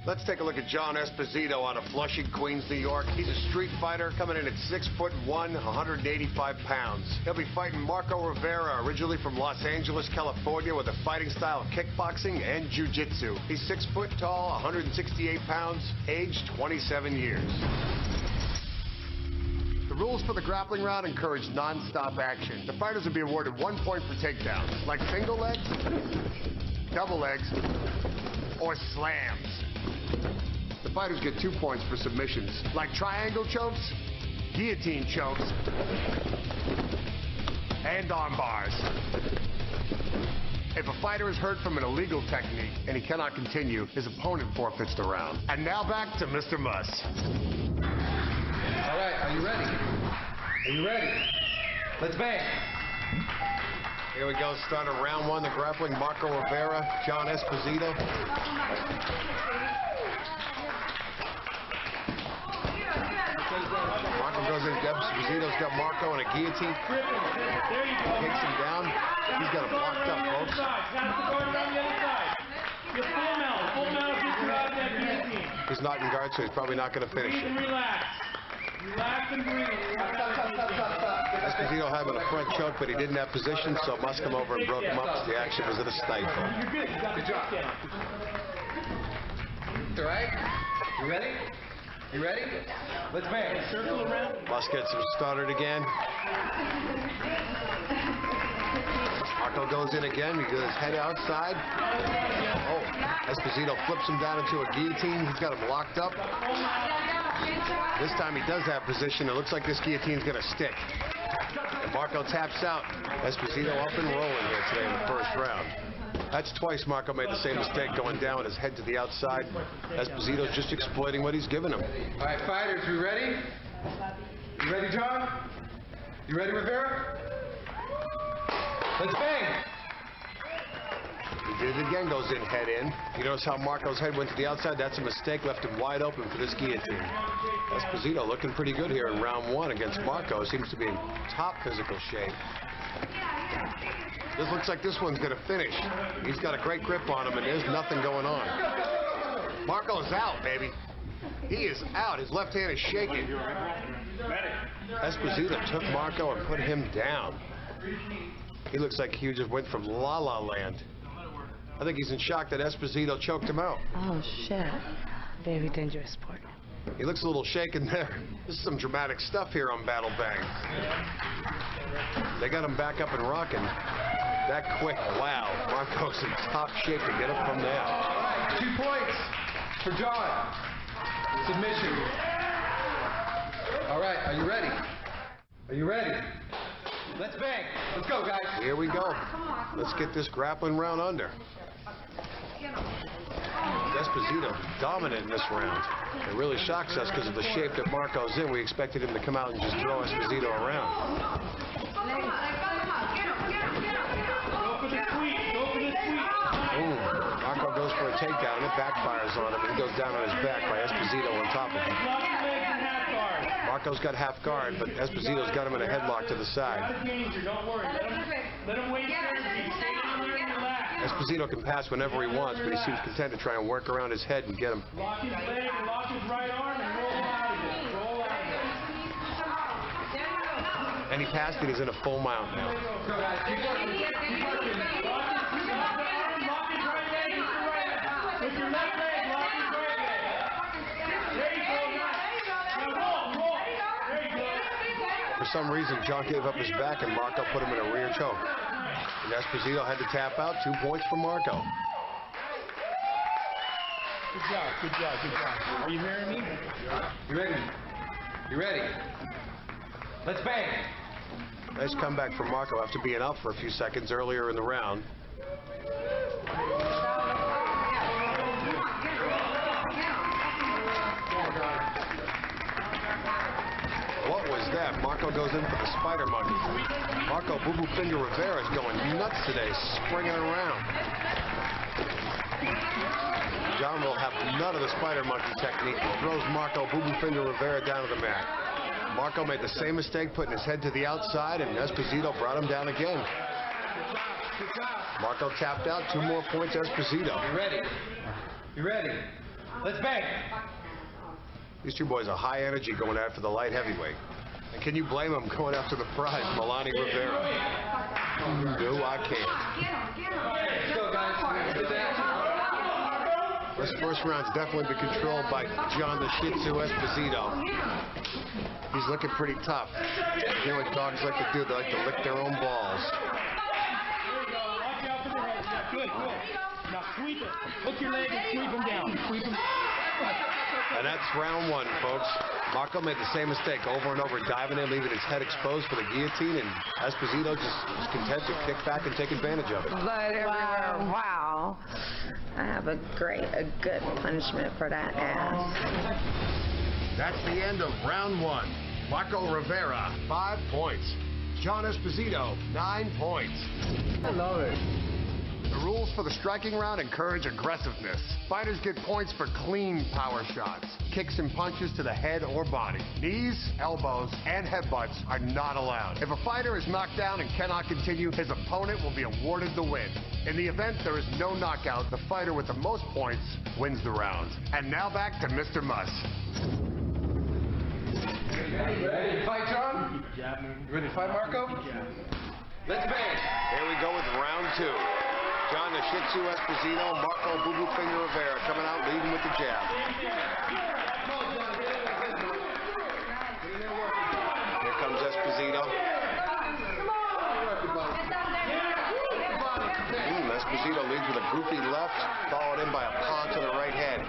Let's take a look at John ESPIZEDO out of Flushing, Queens, New York. He's a street fighter coming in at 6'1", 185 pounds. He'll be fighting Marco Rivera, originally from Los Angeles, California, with a fighting style of kickboxing and jiu-jitsu. He's 6 foot tall, 168 pounds, age 27 years. The rules for the grappling round encourage non-stop action. The fighters will be awarded 1 point for takedowns, like single legs, double legs, or slams. The fighters get 2 points for submissions, like triangle chokes, guillotine chokes, and arm bars. If a fighter is hurt from an illegal technique and he cannot continue, his opponent forfeits the round. And now back to Mr. Muss. All right, are you ready? Are you ready? Let's bang. Here we go, start of round one, the grappling. Marco Rivera, John ESPIZEDO. Marco goes in, ESPIZEDO's got Marco in a guillotine. Takes him down. He's got him locked up, folks. He's not in guard, so he's probably not going to finish it. Relax and breathe. ESPIZEDO had him in a front choke, but he didn't have position, so Muss come over and broke him up. The action was at a stifle. You're good. You got the job. All right. You ready? You ready? Let's bang. Circle around. Muss gets him started again. Marco goes in again. He goes head outside. Oh, ESPIZEDO flips him down into a guillotine. He's got him locked up. This time he does have position. It looks like this guillotine's going to stick. And Marco taps out. ESPIZEDO up and rolling here today in the first round. That's twice Marco made the same mistake, going down with his head to the outside. ESPIZEDO's just exploiting what he's given him. All right, fighters, we ready? You ready, John? You ready, Rivera? Let's bang. He did it again, goes in, head in. You notice how Marco's head went to the outside? That's a mistake, left him wide open for this guillotine. ESPIZEDO looking pretty good here in round one against Marco. Seems to be in top physical shape. This looks like this one's going to finish. He's got a great grip on him, and there's nothing going on. Marco's out, baby. He is out. His left hand is shaking. ESPIZEDO took Marco and put him down. He looks like he just went from La La Land. I think he's in shock that ESPIZEDO choked him out. Oh, shit. Very dangerous sport. He looks a little shaken there. This is some dramatic stuff here on Battle Bang. They got him back up and rocking. That quick, wow. Marco's in top shape to get up from there. All right, 2 points for John. Submission. All right, are you ready? Are you ready? Let's bang. Let's go, guys. Here we go. Let's get this grappling round under. ESPIZEDO dominant in this round. It really shocks us because of the shape that Marco's in. We expected him to come out and just throw ESPIZEDO around. Ooh, Marco goes for a takedown. It backfires on him. He goes down on his back by ESPIZEDO on top of him. Marco's got half guard, but ESPIZEDO's got him in a headlock to the side. ESPIZEDO can pass whenever he wants, but he seems content to try and work around his head and get him. Lock his leg, lock his right arm, and roll out of it. Roll out of it. And he passed it. He's in a full mount now. Lock his right leg into the right leg. With your left leg, lock his right leg. There you go, now roll. There you go. For some reason, John gave up his back and Marco put him in a rear choke. And ESPIZEDO had to tap out. 2 points for Marco. Good job, good job, good job. Are you hearing me? You ready? You ready? Let's bang. Nice comeback from Marco after being out for a few seconds earlier in the round. What was that? Marco goes in for the spider monkey. Marco Boo Boo Finger Rivera is going nuts today, springing around. John will have none of the spider monkey technique. He throws Marco Boo Boo Finger Rivera down to the mat. Marco made the same mistake, putting his head to the outside, and ESPIZEDO brought him down again. Marco tapped out. 2 more points, ESPIZEDO. You ready? You ready? Let's bang. These two boys are high energy going after the light heavyweight. And can you blame them going after the prize, Milani Rivera? No, I can't. Let's go, guys. This first round's definitely been controlled by John the Shih Tzu Esposito. He's looking pretty tough. You know what dogs like to do? They like to lick their own balls. Watch out for the head. Yeah, good. Now sweep it. Hook your leg and sweep him down. Sweep him. And that's round one, folks. Marco made the same mistake over and over, diving in, leaving his head exposed for the guillotine, and Esposito just was content to kick back and take advantage of it. Blood everywhere. Wow. I have a good punishment for that ass. That's the end of round one. Marco Rivera, 5 points. John Esposito, 9 points. I love it. The rules for the striking round encourage aggressiveness. Fighters get points for clean power shots. Kicks and punches to the head or body. Knees, elbows, and headbutts are not allowed. If a fighter is knocked down and cannot continue, his opponent will be awarded the win. In the event there is no knockout, the fighter with the most points wins the round. And now back to Mr. Muss. Ready to fight, John? You ready to fight, Marco? Let's bang. Here we go with round two. John the Shih Tzu Esposito, Marco Boo Boo Finger Rivera coming out leading with the jab. Here comes Esposito. Esposito leads with a goofy left, followed in by a paw to the right head.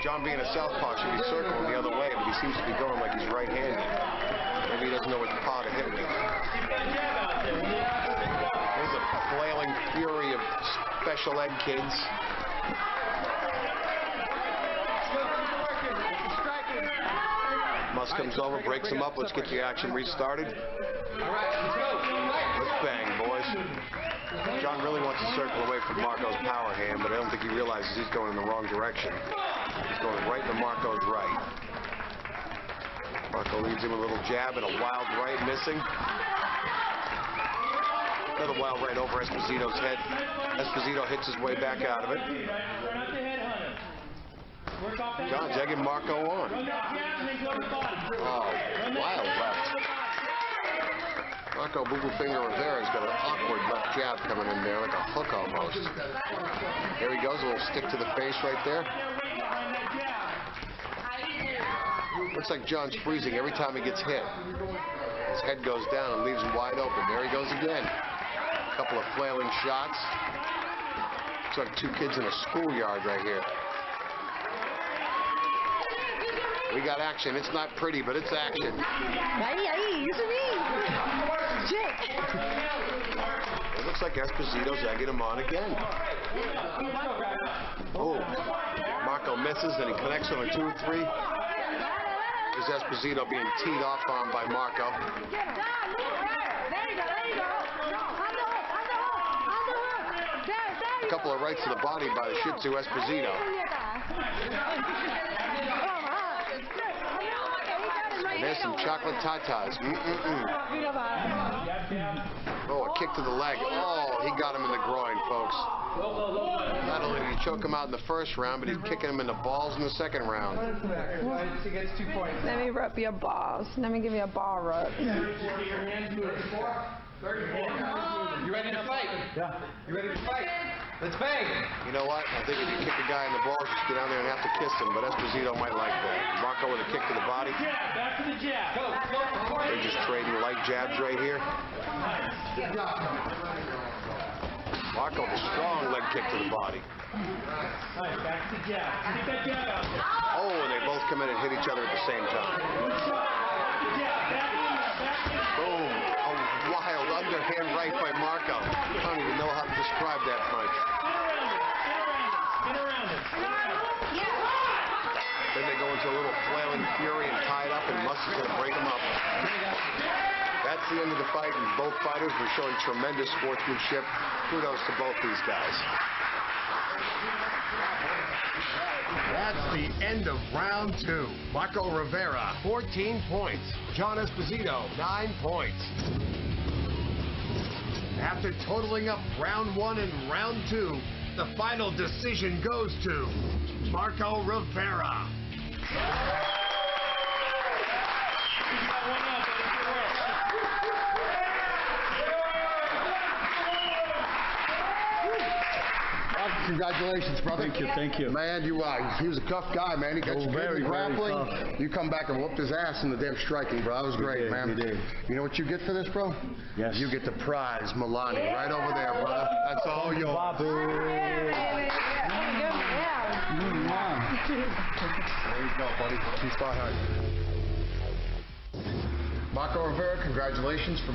John, being a southpaw, should be circling the other way, but he seems to be going like he's right-handed. Maybe he doesn't know which paw to hit with. There's a flailing fury of special ed kids. Muss comes over, breaks him up. Let's get the action restarted. All right, let's go. Let's bang, boys. John really wants to circle away from Marco's power hand, but I don't think he realizes he's going in the wrong direction. He's going right to Marco's right. Marco leads him a little jab and a wild right, missing. Another wild right over Esposito's head. Esposito hits his way back out of it. John's egging Marco on. Oh, wild left. Marco Boo Boo Finger Rivera's got an awkward left jab coming in there, like a hook almost. There he goes, a little stick to the face right there. Looks like John's freezing every time he gets hit. His head goes down and leaves him wide open. There he goes again. A couple of flailing shots. Looks like two kids in a schoolyard right here. We got action. It's not pretty, but it's action. It looks like Esposito's egging him on again. Oh, Marco misses, then he connects on a 2 or 3. There's Esposito being teed off on by Marco. A couple of rights to the body by the Shih Tzu Esposito. And there's some chocolate tatas. Oh, a kick to the leg. Oh, he got him in the groin, folks. Not only did he choke him out in the first round, but he's kicking him in the balls in the second round. He gets 2 points. Let me rub your balls. Let me give you a ball rub. You ready to fight? Yeah. You ready to fight? Let's bang. You know what? I think if you kick a guy in the balls, just get down there and have to kiss him, but Esposito might like that. Marco with a kick to the body. Back to the jab. Go. They're just trading light jabs right here. Marco with a strong leg kick to the body. Nice, back to the jab. Get that jab out there. Oh, and they both come in and hit each other at the same time. Boom. A wild underhand right by Marco. I don't even know how to describe that punch. Get around it. Then they go into a little flailing fury and tie it up, and Muss is going to break them up. That's the end of the fight, and both fighters were showing tremendous sportsmanship. Kudos to both these guys. That's the end of round 2. Marco Rivera, 14 points. John Esposito, 9 points. After totaling up round 1 and round 2, the final decision goes to Marco Rivera. Congratulations, brother. Thank you. Man, he was a tough guy, man. He got you good in grappling. tough. You come back and whooped his ass in the damn striking, bro. That was great, man. He did. You know what you get for this, bro? Yes. You get the prize, Milani, right over there, brother. That's all yours. There you go, buddy. Keep spot hard. Marco Rivera, congratulations for